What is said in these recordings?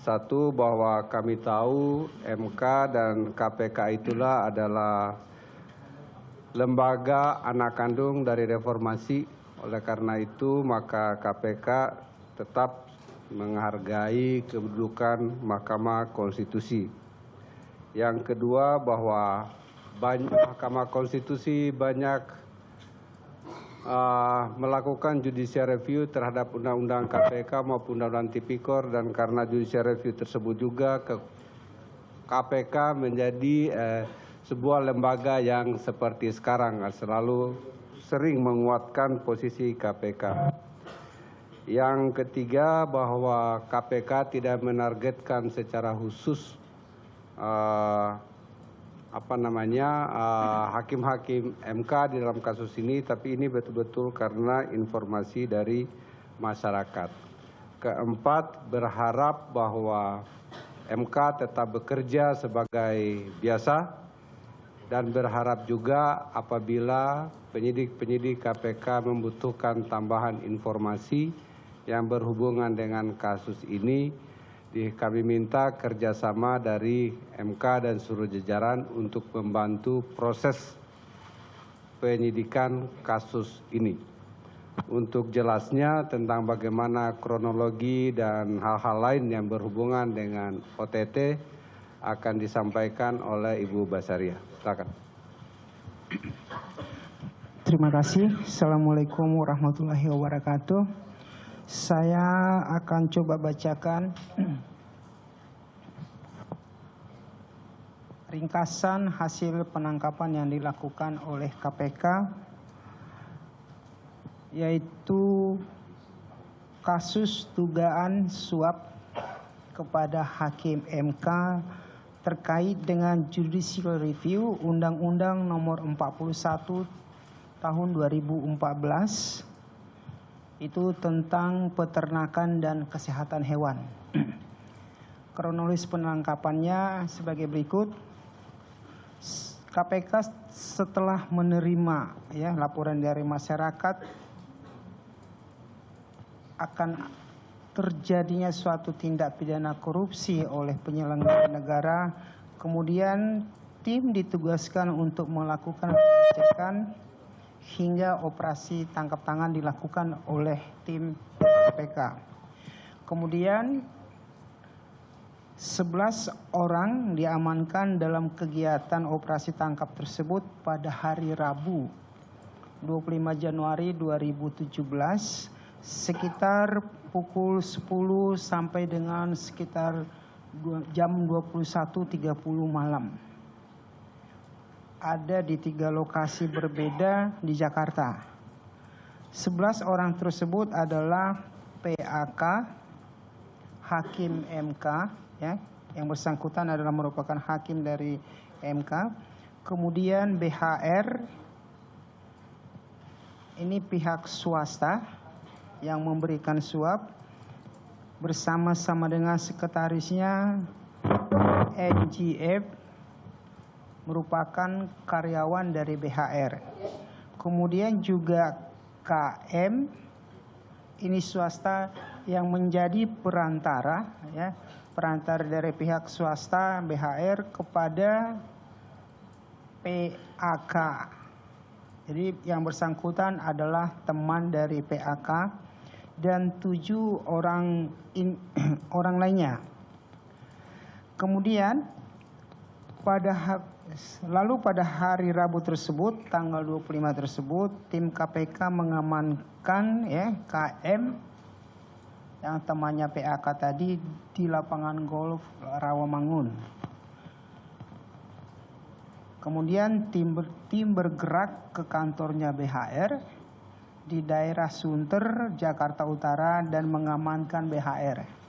Satu, bahwa kami tahu MK dan KPK itulah adalah lembaga anak kandung dari reformasi. Oleh karena itu, maka KPK tetap menghargai kedudukan Mahkamah Konstitusi. Yang kedua, bahwa Mahkamah Konstitusi banyak melakukan judicial review terhadap undang-undang KPK maupun undang-undang Tipikor, dan karena judicial review tersebut juga KPK menjadi sebuah lembaga yang seperti sekarang selalu sering menguatkan posisi KPK. Yang ketiga, bahwa KPK tidak menargetkan secara khusus hakim-hakim MK di dalam kasus ini, tapi ini betul-betul karena informasi dari masyarakat. Keempat, berharap bahwa MK tetap bekerja sebagai biasa, dan berharap juga apabila penyidik-penyidik KPK membutuhkan tambahan informasi yang berhubungan dengan kasus ini, kami minta kerjasama dari MK dan seluruh jajaran untuk membantu proses penyidikan kasus ini. Untuk jelasnya tentang bagaimana kronologi dan hal-hal lain yang berhubungan dengan OTT akan disampaikan oleh Ibu Basaria. Silakan. Terima kasih. Assalamualaikum warahmatullahi wabarakatuh. Saya akan coba bacakan ringkasan hasil penangkapan yang dilakukan oleh KPK, yaitu kasus dugaan suap kepada Hakim MK terkait dengan judicial review Undang-Undang Nomor 41 Tahun 2014, itu tentang peternakan dan kesehatan hewan. Kronologis penangkapannya sebagai berikut. KPK setelah menerima laporan dari masyarakat akan terjadinya suatu tindak pidana korupsi oleh penyelenggara negara, kemudian tim ditugaskan untuk melakukan pengecekan hingga operasi tangkap tangan dilakukan oleh tim KPK. Kemudian 11 orang diamankan dalam kegiatan operasi tangkap tersebut pada hari Rabu 25 Januari 2017 sekitar pukul 10 sampai dengan sekitar jam 21.30 malam. Ada di 3 lokasi berbeda di Jakarta. 11 orang tersebut adalah PAK, Hakim MK, yang bersangkutan adalah merupakan hakim dari MK. Kemudian BHR, ini pihak swasta yang memberikan suap bersama-sama dengan sekretarisnya NGF, merupakan karyawan dari BHR. Kemudian juga KM, ini swasta yang menjadi perantara, perantara dari pihak swasta BHR kepada PAK. Jadi yang bersangkutan adalah teman dari PAK dan 7 orang lainnya. Kemudian pada hari Rabu tersebut, tanggal 25 tersebut, tim KPK mengamankan KM yang temannya PAK tadi di lapangan golf Rawamangun. Kemudian tim bergerak ke kantornya BHR di daerah Sunter, Jakarta Utara dan mengamankan BHR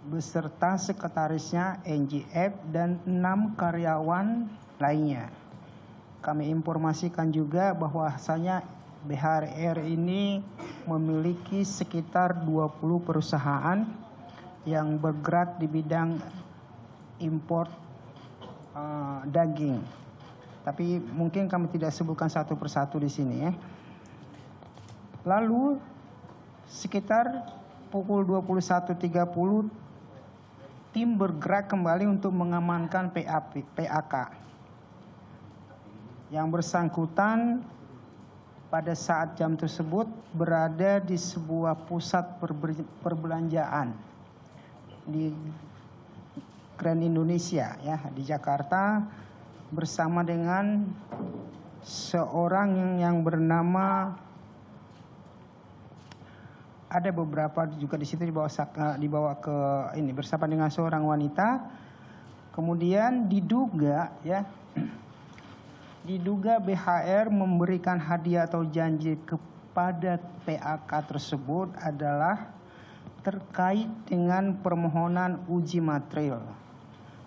beserta sekretarisnya NGF dan 6 karyawan lainnya. Kami informasikan juga bahwasanya BHR ini memiliki sekitar 20 perusahaan yang bergerak di bidang impor daging. Tapi mungkin kami tidak sebutkan satu persatu di sini. Lalu sekitar pukul 21.30 tim bergerak kembali untuk mengamankan PAK. Yang bersangkutan pada saat jam tersebut berada di sebuah pusat perbelanjaan di Grand Indonesia ya di Jakarta bersama dengan seorang yang bernama, ada beberapa juga di situ dibawa ke ini bersama dengan seorang wanita. Kemudian diduga BHR memberikan hadiah atau janji kepada PAK tersebut adalah terkait dengan permohonan uji material,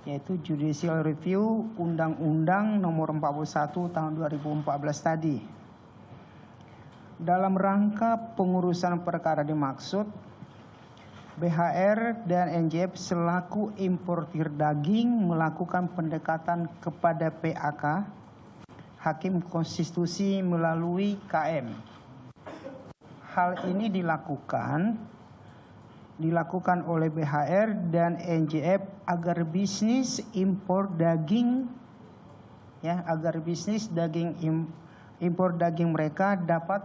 yaitu Judicial Review Undang-Undang Nomor 41 Tahun 2014 tadi. Dalam rangka pengurusan perkara dimaksud, BHR dan NJF selaku importir daging melakukan pendekatan kepada PAK, Hakim Konstitusi melalui KM. Hal ini dilakukan oleh BHR dan NJF agar bisnis impor daging impor daging mereka dapat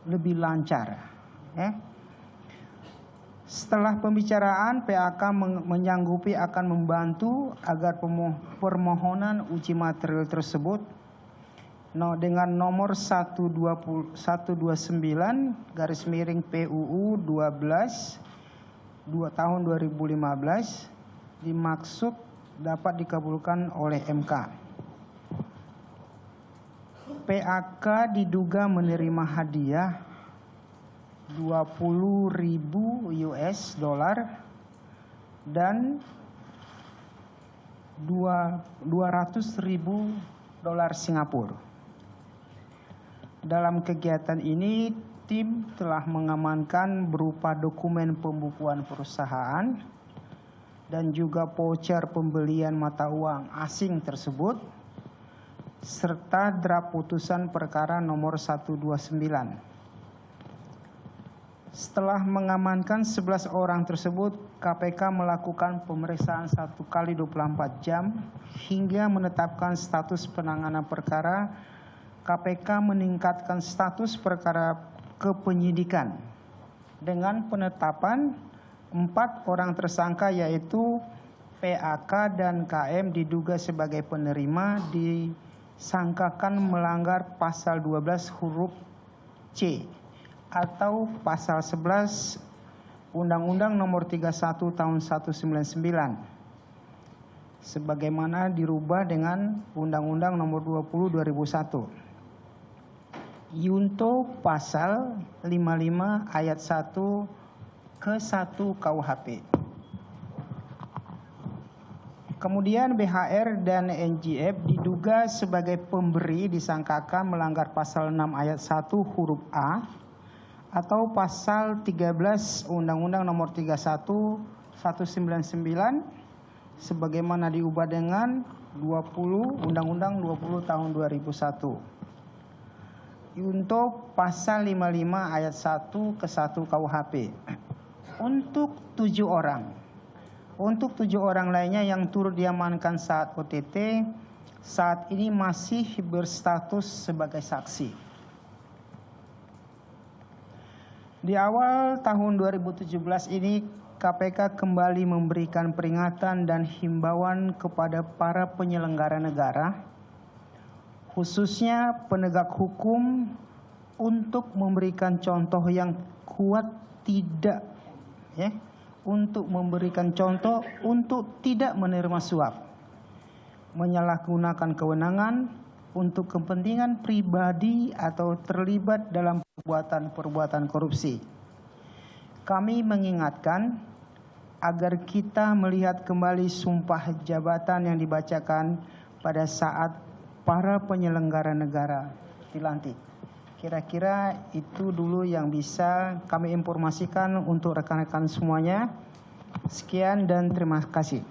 lebih lancar. Setelah pembicaraan, PAK menyanggupi akan membantu agar permohonan uji material tersebut dengan nomor 129 PUU 12 tahun 2015 dimaksud dapat dikabulkan oleh MK. PAK diduga menerima hadiah $20.000 dan $200.000 Singapura. Dalam kegiatan ini, tim telah mengamankan berupa dokumen pembukuan perusahaan dan juga voucher pembelian mata uang asing tersebut, serta draft putusan perkara nomor 129. Setelah mengamankan 11 orang tersebut, KPK melakukan pemeriksaan 1 kali 24 jam hingga menetapkan status penanganan perkara. KPK meningkatkan status perkara ke penyidikan dengan penetapan 4 orang tersangka, yaitu PAK dan KM diduga sebagai penerima disangkakan melanggar pasal 12 huruf C atau pasal 11 Undang-Undang Nomor 31 Tahun 1999 sebagaimana dirubah dengan Undang-Undang Nomor 20 2001. Yunto pasal 55 ayat 1 ke 1 KUHP. Kemudian BHR dan NJF diduga sebagai pemberi disangkakan melanggar pasal 6 ayat 1 huruf A atau pasal 13 Undang-Undang Nomor 31 1999 sebagaimana diubah dengan 20 Undang-Undang 20 tahun 2001. Untuk pasal 55 ayat 1 ke 1 KUHP. Untuk 7 orang. Untuk 7 orang lainnya yang turut diamankan saat OTT saat ini masih berstatus sebagai saksi. Di awal tahun 2017 ini, KPK kembali memberikan peringatan dan himbauan kepada para penyelenggara negara, khususnya penegak hukum, untuk memberikan contoh yang kuat untuk memberikan contoh untuk tidak menerima suap, menyalahgunakan kewenangan untuk kepentingan pribadi atau terlibat dalam perbuatan korupsi. Kami mengingatkan agar kita melihat kembali sumpah jabatan yang dibacakan pada saat para penyelenggara negara dilantik. Kira-kira itu dulu yang bisa kami informasikan untuk rekan-rekan semuanya. Sekian dan terima kasih.